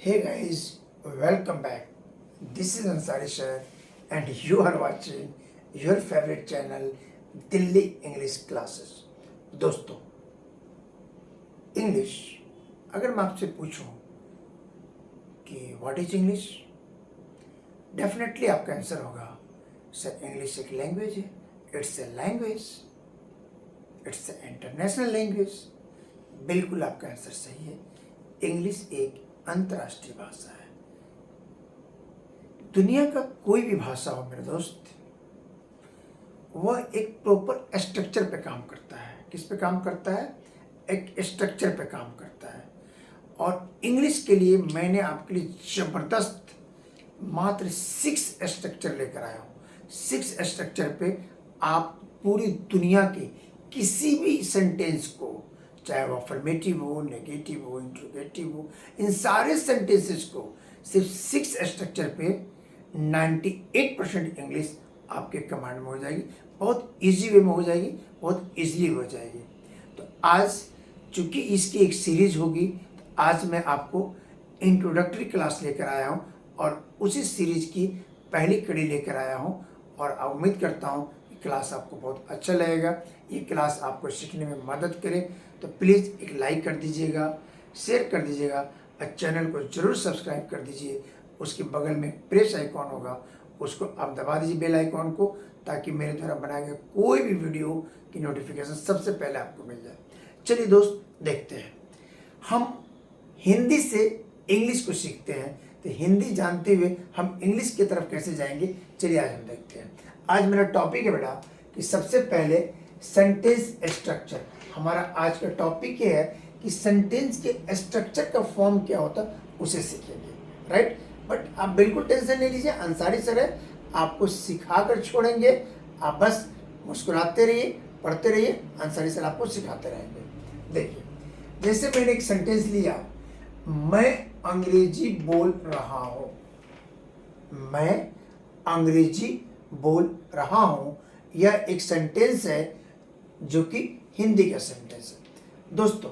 Hey guys, welcome back. This is Ansari sir and you are watching your favorite channel Delhi English classes. दोस्तों, English अगर मैं आपसे पूछूं कि व्हाट इज इंग्लिश, डेफिनेटली आपका answer होगा सर इंग्लिश एक लैंग्वेज है, it's a language, it's a international language. बिल्कुल आपका आंसर सही है। इंग्लिश एक अंतर्राष्ट्रीय भाषा है। दुनिया का कोई भी भाषा हो मेरे दोस्त, वह एक प्रॉपर स्ट्रक्चर पे काम करता है। किस पे काम करता है? एक स्ट्रक्चर पे काम करता है। और इंग्लिश के लिए मैंने आपके लिए जबरदस्त मात्र 6 स्ट्रक्चर लेकर आया हूँ। 6 स्ट्रक्चर पे आप पूरी दुनिया के किसी भी सेंटेंस को, चाहे वो अफर्मेटिव हो, नेगेटिव हो, इंट्रोगेटिव हो, इन सारे सेंटेंसेस को सिर्फ 6 स्ट्रक्चर पे 98% इंग्लिश आपके कमांड में हो जाएगी। बहुत इजी वे में हो जाएगी, बहुत इजीली हो जाएगी। तो आज चूंकि इसकी एक सीरीज होगी, तो आज मैं आपको इंट्रोडक्टरी क्लास लेकर आया हूँ और उसी सीरीज की पहली कड़ी लेकर आया हूँ। और उम्मीद करता हूँ कि क्लास आपको बहुत अच्छा लगेगा। ये क्लास आपको सीखने में मदद करे तो प्लीज़ एक लाइक कर दीजिएगा, शेयर कर दीजिएगा और चैनल को ज़रूर सब्सक्राइब कर दीजिए। उसके बगल में प्रेस आइकॉन होगा, उसको आप दबा दीजिए, बेल आइकॉन को, ताकि मेरे द्वारा बनाए गए कोई भी वीडियो की नोटिफिकेशन सबसे पहले आपको मिल जाए। चलिए दोस्त, देखते हैं। हम हिंदी से इंग्लिश को सीखते हैं, तो हिंदी जानते हुए हम इंग्लिश की तरफ कैसे जाएंगे, चलिए आज हम देखते हैं। आज मेरा टॉपिक है बेटा कि सबसे पहले सेंटेंस स्ट्रक्चर। हमारा आज का टॉपिक ये है कि सेंटेंस के स्ट्रक्चर का फॉर्म क्या होता है, उसे सीखेंगे, राइट। बट आप बिल्कुल टेंशन नहीं लीजिए, अंसारी सर है, आपको सिखा कर छोड़ेंगे। आप बस मुस्कुराते रहिए, पढ़ते रहिए, अंसारी सर आपको सिखाते रहेंगे। देखिए, जैसे मैंने एक सेंटेंस लिया, मैं अंग्रेजी बोल रहा हूँ। मैं अंग्रेजी बोल रहा हूँ, यह एक सेंटेंस है जो कि हिंदी का सेंटेंस है। दोस्तों,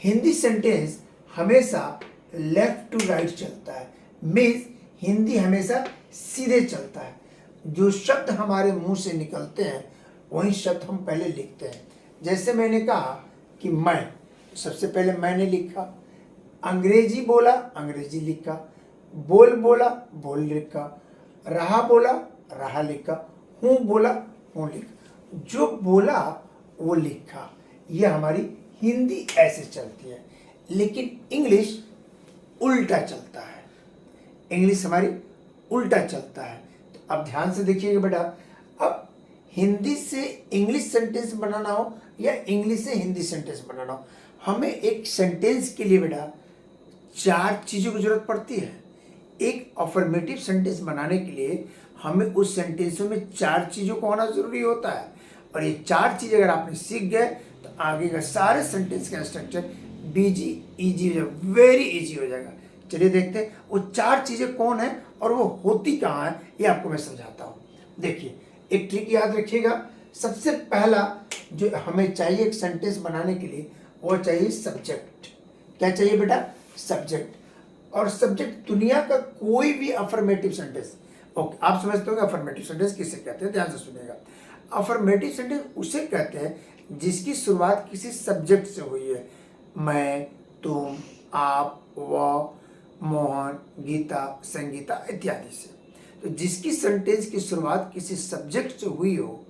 हिंदी सेंटेंस हमेशा लेफ्ट टू राइट चलता है, मीन्स हिंदी हमेशा सीधे चलता है। जो शब्द हमारे मुंह से निकलते हैं वही शब्द हम पहले लिखते हैं। जैसे मैंने कहा कि मैं, सबसे पहले मैंने लिखा, अंग्रेजी बोला, अंग्रेजी लिखा, बोल बोला, बोल लिखा, रहा बोला, रहा लिखा, हूँ बोला, हूँ लिखा। जो बोला वो लिखा। यह हमारी हिंदी ऐसे चलती है। लेकिन इंग्लिश उल्टा चलता है। इंग्लिश हमारी उल्टा चलता है। तो अब ध्यान से देखिएगा बेटा, अब हिंदी से इंग्लिश सेंटेंस बनाना हो या इंग्लिश से हिंदी सेंटेंस बनाना हो, हमें एक सेंटेंस के लिए बेटा 4 चीज़ों की जरूरत पड़ती है। एक अफर्मेटिव सेंटेंस बनाने के लिए हमें उस सेंटेंसों में 4 चीज़ों को होना जरूरी होता है। और ये 4 चीज़ अगर आपने सीख गए तो आगे का सारे सेंटेंस का स्ट्रक्चर बीजी ईजी हो जाएगा, वेरी इजी हो जाएगा। चलिए देखते हैं वो 4 चीज़ें कौन है और वो होती कहाँ है, ये आपको मैं समझाता हूँ। देखिए, एक ट्रिक याद रखिएगा। सबसे पहला जो हमें चाहिए एक सेंटेंस बनाने के लिए, वो चाहिए सब्जेक्ट। क्या चाहिए बेटा? सब्जेक्ट। और सब्जेक्ट दुनिया का कोई भी अफर्मेटिव सेंटेंस, ओके, आप समझते होंगे अफर्मेटिव सेंटेंस किसे कहते हैं, ध्यान से सुनिएगा। अफर्मेटिव सेंटेंस उसे कहते हैं जिसकी शुरुआत किसी सब्जेक्ट से हुई है। मैं, तुम, आप, वह, मोहन, गीता, संगीता इत्यादि से। तो जिसकी सेंटेंस की शुरुआत किसी सब्जेक्ट से हुई हो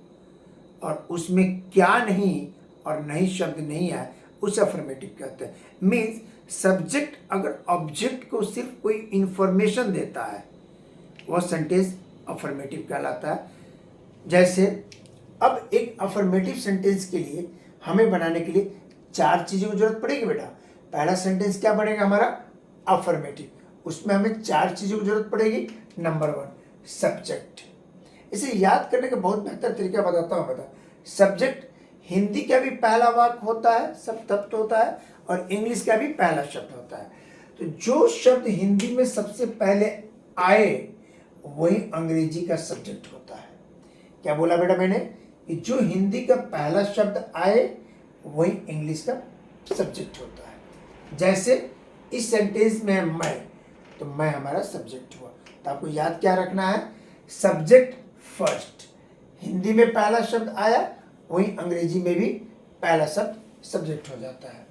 और उसमें क्या नहीं और नहीं शब्द नहीं आए, उसे अफर्मेटिव कहते हैं। मीन्स सब्जेक्ट अगर ऑब्जेक्ट को सिर्फ कोई इंफॉर्मेशन देता है, वह सेंटेंस अफर्मेटिव कहलाता है। जैसे अब एक अफर्मेटिव सेंटेंस के लिए हमें बनाने के लिए 4 चीज़ों की जरूरत पड़ेगी बेटा। पहला सेंटेंस क्या बनेगा हमारा? अफर्मेटिव। उसमें हमें 4 चीज़ों की जरूरत पड़ेगी। Number 1 subject. इसे याद करने का बहुत बेहतर तरीका बताता हूँ बेटा। सब्जेक्ट हिंदी का भी पहला वाक्य होता है, सब तत्व होता है, और इंग्लिश का भी पहला शब्द होता है। तो जो शब्द हिंदी में सबसे पहले आए वही अंग्रेजी का सब्जेक्ट होता है। क्या बोला बेटा मैंने? कि जो हिंदी का पहला शब्द आए वही इंग्लिश का सब्जेक्ट होता है। जैसे इस सेंटेंस में मैं, तो मैं हमारा सब्जेक्ट हुआ। तो आपको याद क्या रखना है, सब्जेक्ट फर्स्ट। हिंदी में पहला शब्द आया, वहीं अंग्रेजी में भी पहला शब्द सब्जेक्ट हो जाता है।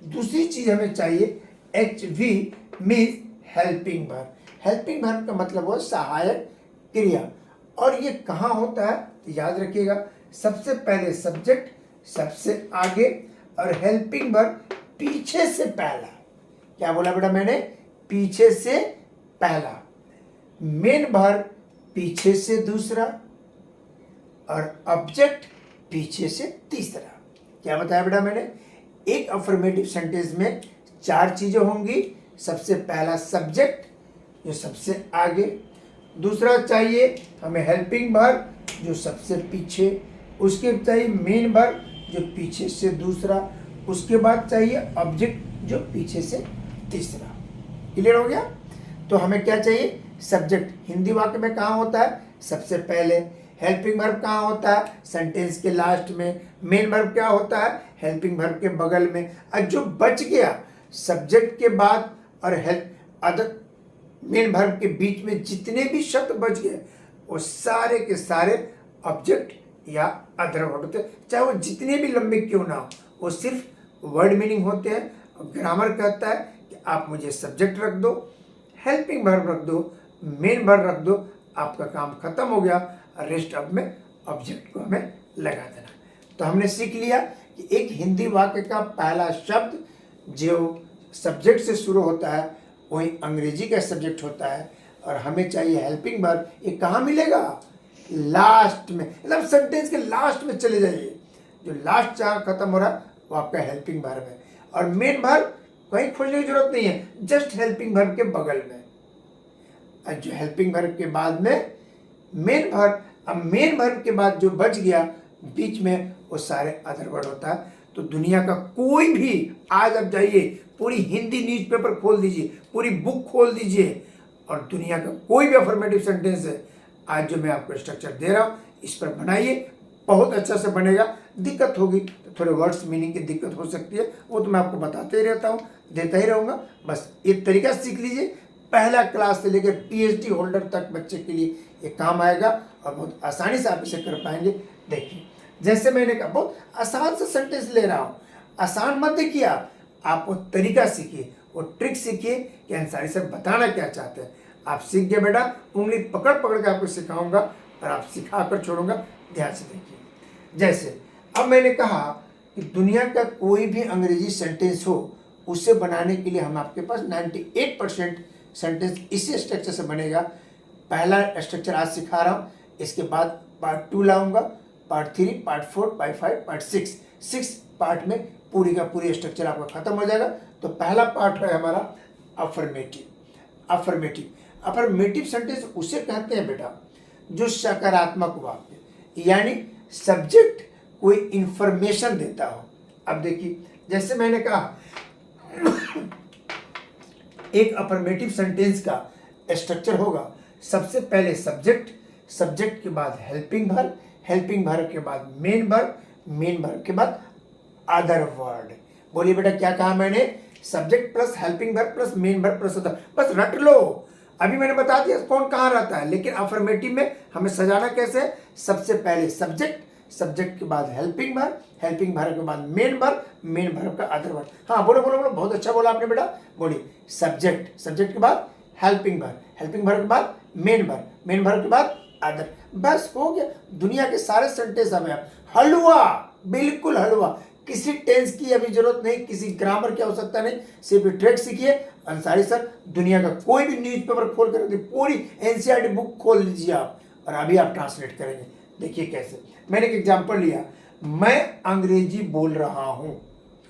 दूसरी चीज हमें चाहिए, H we means helping verb. Helping verb का मतलब हुआ सहायक क्रिया, और ये कहाँ होता है तो याद रखिएगा, सबसे पहले सब्जेक्ट सबसे आगे, और हेल्पिंग वर्ब पीछे से पहला। क्या बोला बेटा मैंने, पीछे से पहला। मेन वर्ब पीछे से दूसरा, और ऑब्जेक्ट पीछे से तीसरा। क्या बताया बेटा मैंने, एक अफर्मेटिव सेंटेंस में 4 चीजें होंगी। सबसे पहला सब्जेक्ट जो सबसे आगे, दूसरा चाहिए हमें हेल्पिंग वर्ब जो सबसे पीछे, उसके चाहिए मेन वर्ब जो पीछे से दूसरा, उसके बाद चाहिए ऑब्जेक्ट जो पीछे से तीसरा। क्लियर हो गया। तो हमें क्या चाहिए, सब्जेक्ट हिंदी वाक्य में कहाँ होता है, सबसे पहले। हेल्पिंग वर्ब कहाँ होता है, सेंटेंस के लास्ट में। मेन वर्ब क्या होता है, हेल्पिंग वर्ब के बगल में। और जो बच गया सब्जेक्ट के बाद और अदर मेन वर्ब के बीच में जितने भी शब्द बच गए, वो सारे के सारे ऑब्जेक्ट या अदर वर्ब होते हैं, चाहे वो जितने भी लंबे क्यों ना हो, वो सिर्फ वर्ड मीनिंग होते हैं। ग्रामर कहता है कि आप मुझे सब्जेक्ट रख दो, हेल्पिंग वर्ब रख दो, मेन वर्ब रख दो, आपका काम खत्म हो गया। रेस्ट अब में ऑब्जेक्ट को हमें लगा देना। तो हमने सीख लिया कि एक हिंदी वाक्य का पहला शब्द जो सब्जेक्ट से शुरू होता है वही अंग्रेजी का सब्जेक्ट होता है, और हमें चाहिए हेल्पिंग वर्ब। ये कहाँ मिलेगा, लास्ट में, मतलब सेंटेंस के लास्ट में चले जाइए। जो लास्ट जहाँ खत्म हो रहा है वो आपका हेल्पिंग वर्ब है, और मेन वर्ब कहीं खोजने की जरूरत नहीं है, जस्ट हेल्पिंग वर्ब के बगल में। और जो हेल्पिंग वर्ब के बाद में मेन वर्ब, अब मेन वर्ब के बाद जो बच गया बीच में वो सारे अदर वर्ड होता है। तो दुनिया का कोई भी, आज आप जाइए पूरी हिंदी न्यूज़पेपर खोल दीजिए, पूरी बुक खोल दीजिए, और दुनिया का कोई भी अफर्मेटिव सेंटेंस है आज जो मैं आपको स्ट्रक्चर दे रहा हूँ इस पर बनाइए, बहुत अच्छा से बनेगा। दिक्कत होगी तो थोड़े वर्ड्स मीनिंग की दिक्कत हो सकती है, वो तो मैं आपको बताते ही रहता हूँ, देता ही रहूँगा। बस एक तरीका सीख लीजिए, पहला क्लास से लेकर PhD होल्डर तक बच्चे के लिए ये काम आएगा, और बहुत आसानी से आप इसे कर पाएंगे। देखिए जैसे मैंने कहा, बहुत आसान से सेंटेंस ले रहा हूँ, आसान मत देखिए, आप वो तरीका सीखिए, वो ट्रिक सीखिए कि अंसारी सर बताना क्या चाहते हैं। आप सीख गए बेटा, उंगली पकड़ पकड़ के आपको सिखाऊंगा और आप सिखा कर छोड़ूंगा, ध्यान से देखिए। जैसे अब मैंने कहा कि दुनिया का कोई भी अंग्रेजी सेंटेंस हो, उसे बनाने के लिए हम आपके पास 98% सेंटेंस इसी स्ट्रक्चर से बनेगा। पहला स्ट्रक्चर आज सिखा रहा हूँ, इसके बाद पार्ट 2 लाऊंगा, part 3, part 4, part 5, part 6 part में पूरी का पूरी स्ट्रक्चर आपका खत्म हो जाएगा। तो पहला पार्ट है हमारा अफर्मेटिव सेंटेंस उसे कहते हैं बेटा जो सकारात्मक वाक्य, यानी सब्जेक्ट कोई इंफॉर्मेशन देता हो। अब देखिए जैसे मैंने कहा एक अफर्मेटिव सेंटेंस का स्ट्रक्चर होगा, सबसे पहले सब्जेक्ट के बाद हेल्पिंग वर्ब के बाद मेन वर्ब के बाद अदर वर्ड। बोलिए बेटा क्या कहा मैंने, subject plus helping verb plus main verb plus other, बस रट लो। अभी मैंने बता दिया कौन कहाँ रहता है, लेकिन अफर्मेटिव में हमें सजाना कैसे है, सबसे पहले सब्जेक्ट के बाद हेल्पिंग वर्ब के बाद मेन वर्ब का अदर वर्ड। हाँ बोलो, बहुत अच्छा बोला आपने बेटा। बोलिए सब्जेक्ट के बाद हेल्पिंग वर्ब के बाद मेन वर्ब के बाद अदर, बस हो गया। दुनिया के सारे सेंटेंस हमें हलवा, बिल्कुल हलवा, किसी टेंस की अभी जरूरत नहीं, किसी ग्रामर की आवश्यकता नहीं, सिर्फ ट्रिक सीखिए। अंसारी सर दुनिया का कोई भी न्यूज़पेपर खोल कर पूरी NCERT बुक खोल लीजिए आप, और अभी आप ट्रांसलेट करेंगे। देखिए कैसे, मैंने एक एग्जांपल लिया, मैं अंग्रेजी बोल रहा हूं,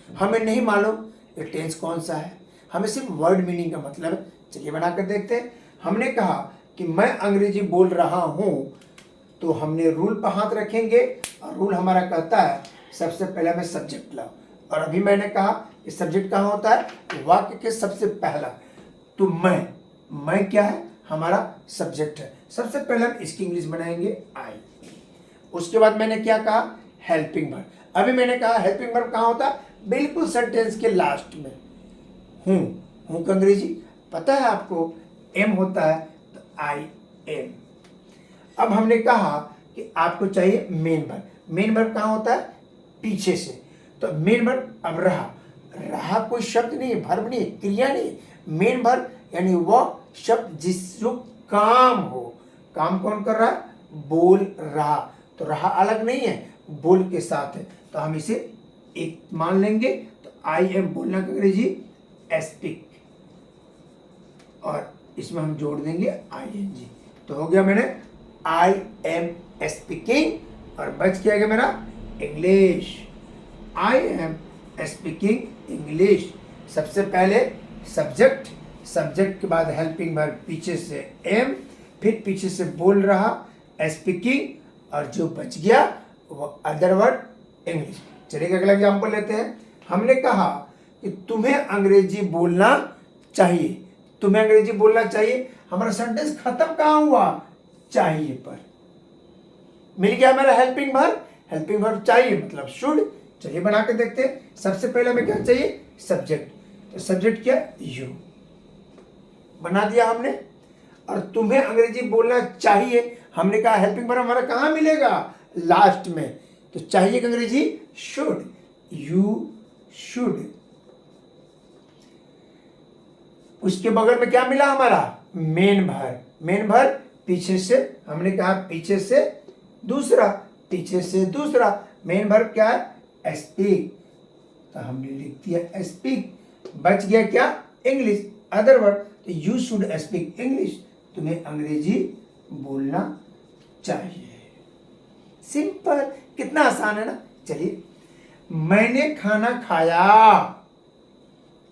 हमें नहीं मालूम ये टेंस कौन सा है, हमें सिर्फ वर्ड मीनिंग का मतलब है। चलिए बनाकर देखते हैं। हमने कहा कि मैं अंग्रेजी बोल रहा हूं, तो हमने रूल पर हाथ रखेंगे, और रूल हमारा कहता है सबसे पहले मैं सब्जेक्ट लाओ, और अभी मैंने कहा कि सब्जेक्ट कहाँ होता है, वाक्य के सबसे पहला। तो मैं क्या है, हमारा सब्जेक्ट है। सबसे पहले हम इसकी इंग्लिश बनाएंगे आई। उसके बाद मैंने क्या कहा, हेल्पिंग वर्ब। अभी मैंने कहा हेल्पिंग वर्ब कहाँ होता है, बिल्कुल सेंटेंस के लास्ट में। हूँ का अंग्रेजी पता है आपको एम होता है तो आई एम। अब हमने कहा कि आपको चाहिए मेन वर्ब। मेन वर्ब कहाँ होता है? पीछे से। तो मेन वर्ब अब रहा। रहा कोई शब्द नहीं है, वर्ब नहीं है, क्रिया नहीं है। मेन वर्ब यानी वह शब्द जिस जो काम हो। काम कौन कर रहा है? बोल रहा। तो रहा अलग नहीं है, बोल के साथ है, तो हम इसे एक मान लेंगे। तो आई एम बोलना का अंग्रेजी स्पीक, और इसमें हम जोड़ देंगे ING। तो हो गया मैंने आई एम स्पीकिंग, और बच क्या गया मेरा? English. I am speaking English. सबसे पहले सब्जेक्ट, सब्जेक्ट के बाद हेल्पिंग वर्ब पीछे से एम, फिर पीछे से बोल रहा स्पीकिंग, और जो बच गया वो अदर वर्ड इंग्लिश। चलिए अगला एग्जाम्पल लेते हैं। हमने कहा कि तुम्हें अंग्रेजी बोलना चाहिए। तुम्हें अंग्रेजी बोलना चाहिए, हमारा सेंटेंस खत्म कहाँ हुआ? चाहिए पर। मिल गया हमारा हेल्पिंग वर्ब। हेल्पिंग वर्ब चाहिए मतलब शुड। चलिए बना के देखते हैं। सबसे पहले हमें क्या चाहिए? सब्जेक्ट। तो सब्जेक्ट क्या? यू। बना दिया हमने। और तुम्हें अंग्रेजी बोलना चाहिए, हमने कहा हेल्पिंग वर्ब हमारा कहाँ मिलेगा? लास्ट में। तो चाहिए कि अंग्रेजी शुड, यू शुड। उसके बगल में क्या मिला हमारा? Main verb. मेन वर्ब पीछे से, हमने कहा पीछे से दूसरा, पीछे से दूसरा। मेन वर्ब क्या है? स्पीक। तो हमने लिख दिया स्पीक। बच गया क्या? English, other word. तो यू शुड स्पीक इंग्लिश। तुम्हें अंग्रेजी बोलना चाहिए। सिंपल, कितना आसान है ना। चलिए, मैंने खाना खाया,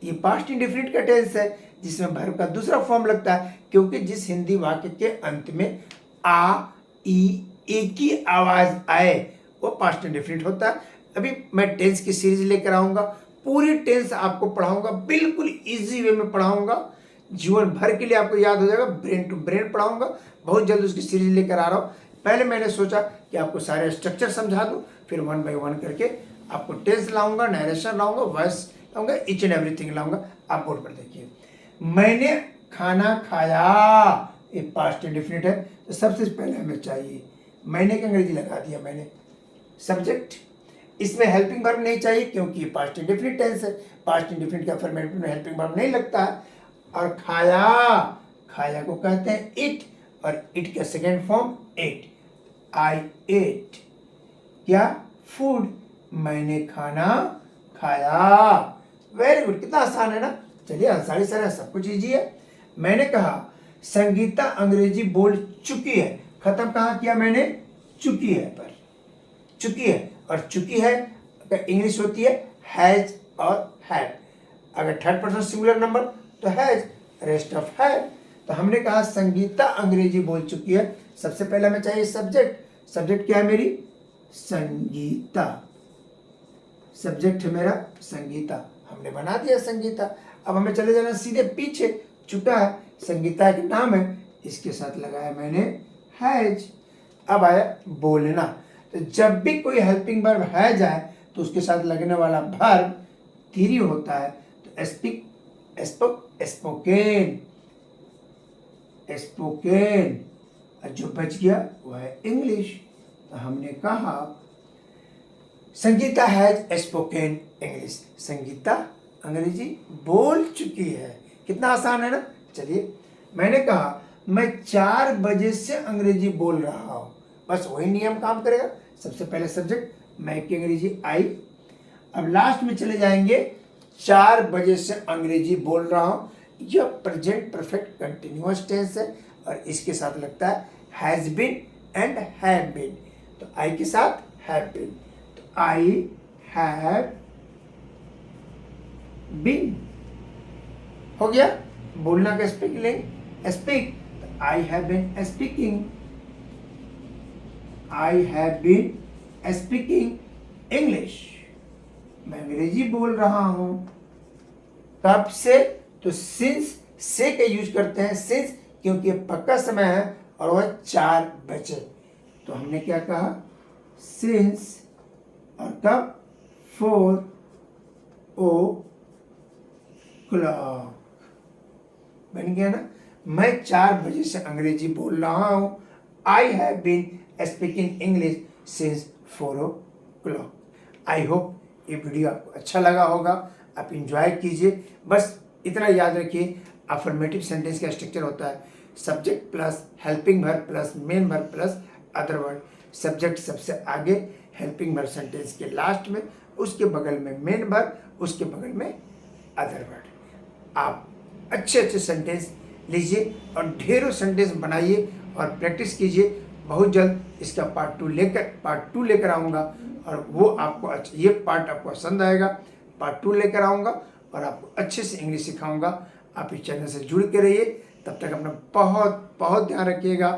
ये पास्ट इंडेफिनिट का टेंस है जिसमें वर्ब का दूसरा फॉर्म लगता है, क्योंकि जिस हिंदी वाक्य के अंत में आ ई एक ही आवाज आए वो पास्ट इंडेफिनिट होता है। अभी मैं टेंस की सीरीज लेकर आऊंगा, पूरी टेंस आपको पढ़ाऊंगा, बिल्कुल इजी वे में पढ़ाऊंगा, जीवन भर के लिए आपको याद हो जाएगा। ब्रेन टू ब्रेन पढ़ाऊंगा, बहुत जल्द उसकी सीरीज लेकर आ रहा हूँ। पहले मैंने सोचा कि आपको सारे स्ट्रक्चर समझा दूं, फिर 1 बाय 1 करके आपको टेंस लाऊंगा, नरेशन लाऊंगा, वॉइस लाऊंगा, ईच एंड एवरीथिंग लाऊंगा। आप बोर्ड पर देखिए, मैंने खाना खाया, ये पास्ट इंडेफिनिट है। तो सबसे पहले हमें चाहिए, मैंने की अंग्रेजी लगा दिया मैंने, सब्जेक्ट। इसमें हेल्पिंग वर्ब नहीं चाहिए क्योंकि ये पास्ट इंडेफिनिट टेंस है। पास्ट इंडेफिनिट के अफर्मेटिव में हेल्पिंग वर्ब नहीं लगता है। और खाया, खाया को कहते हैं इट, और इट का सेकेंड फॉर्म एट, आई एट। क्या? फूड। मैंने खाना खाया। वेरी गुड, कितना आसान है ना। चलिए आसानी से सब कुछ इजी है। मैंने कहा संगीता अंग्रेजी बोल चुकी है, खत्म कहाँ किया मैंने? चुकी है पर। चुकी है, और चुकी है इंग्लिश होती है हैज और हैड। अगर थर्ड पर्सन सिंगुलर नंबर तो हैज, रेस्ट ऑफ हैड। तो हमने कहा संगीता अंग्रेजी बोल चुकी है। सबसे पहले हमें चाहिए सब्जेक्ट। सब्जेक्ट क्या है मेरी? संगीता। सब्जेक्ट है मेरा संगीता, हमने बना दिया संगीता। अब हमें चले जाना सीधे पीछे, चुका है, संगीता के नाम है, इसके साथ लगाया मैंने हैज। अब आया बोलना। तो जब भी कोई हेल्पिंग वर्ब हैज आए तो उसके साथ लगने वाला वर्ब थ्री होता है। तो स्पीक, स्पोकेन, स्पोकेन। और जो बच गया वो है इंग्लिश। तो हमने कहा Sangeeta has spoken English, Sangeeta अंग्रेजी बोल चुकी है। कितना आसान है ना। चलिए, मैंने कहा मैं 4 बजे से अंग्रेजी बोल रहा हूँ, बस वही नियम काम करेगा। सबसे पहले सब्जेक्ट, मैं की अंग्रेजी आई। अब लास्ट में चले जाएंगे 4 बजे से अंग्रेजी बोल रहा हूँ। यह प्रेजेंट परफेक्ट कंटिन्यूअस टेंस है, और इसके साथ लगता है has been and have been. तो आई के साथ हैव बीन, तो आई हैव बीन हो गया। बोलना का speaking, speak, I have been speaking, I have been speaking English. मैं अंग्रेजी बोल रहा हूं। कब से? तो सिंस से का यूज करते हैं, सिंस क्योंकि पक्का समय है और वह 4 बजे। तो हमने क्या कहा? सिंस, और कब? 4 o'clock। बन गया ना। मैं 4 बजे से अंग्रेजी बोल रहा हूँ। I have been speaking English since 4 o'clock। I hope ये वीडियो आपको अच्छा लगा होगा, आप इंजॉय कीजिए। बस इतना याद रखिए, अफर्मेटिव सेंटेंस का स्ट्रक्चर होता है subject plus helping verb plus main verb plus other word. Subject सबसे आगे, हेल्पिंग वर्ब सेंटेंस के लास्ट में, उसके बगल में मेन वर्ब, उसके बगल में अदर वर्ड। आप अच्छे अच्छे सेंटेंस लीजिए और ढेरों सेंटेंस बनाइए और प्रैक्टिस कीजिए। बहुत जल्द इसका पार्ट टू लेकर आऊँगा और वो आपको ये पार्ट आपको पसंद आएगा। पार्ट 2 लेकर आऊँगा और आपको अच्छे से इंग्लिश सिखाऊंगा। आप इस चैनल से जुड़ के रहिए। तब तक अपना बहुत बहुत ध्यान रखिएगा।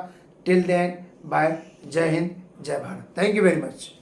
Till then bye. जय हिंद, जय Bharat. Thank you very much.